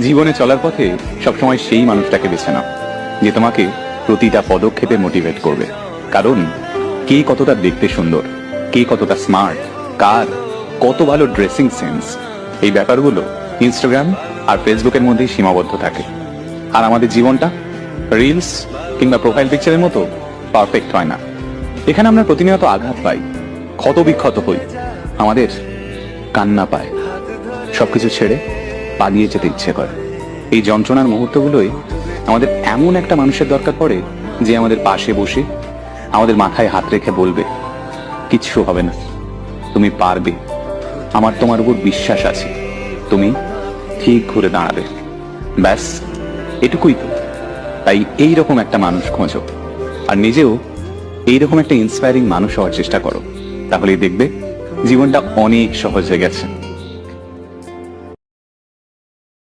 জীবনে চলার পথে সবসময় সেই মানুষটাকে বেছে নাও যে তোমাকে প্রতিটা পদক্ষেপে মোটিভেট করবে। কারণ কে কতটা দেখতে সুন্দর, কে কতটা স্মার্ট, কার কত ভালো ড্রেসিং সেন্স, এই ব্যাপারগুলো ইনস্টাগ্রাম আর ফেসবুকের মধ্যেই সীমাবদ্ধ থাকে। আর আমাদের জীবনটা রিলস কিংবা প্রোফাইল পিকচারের মতো পারফেক্ট হয় না। এখানে আমরা প্রতিনিয়ত আঘাত পাই, ক্ষত বিক্ষত হই, আমাদের কান্না পায়, সবকিছু ছেড়ে পালিয়ে যেতে ইচ্ছে করে। এই যন্ত্রণার মুহূর্তগুলোই আমাদের এমন একটা মানুষের দরকার পড়ে যে আমাদের পাশে বসে আমাদের মাথায় হাত রেখে বলবে, কিচ্ছু হবে না, তুমি পারবে, আমার তোমার উপর বিশ্বাস আছে, তুমি ঠিক ঘুরে দাঁড়াবে। ব্যাস এটুকুই তো। তাই এইরকম একটা মানুষ খোঁজো আর নিজেও এইরকম একটা ইন্সপায়ারিং মানুষ হওয়ার চেষ্টা করো, তাহলেই দেখবে জীবনটা অনেক সহজ হয়ে গেছে।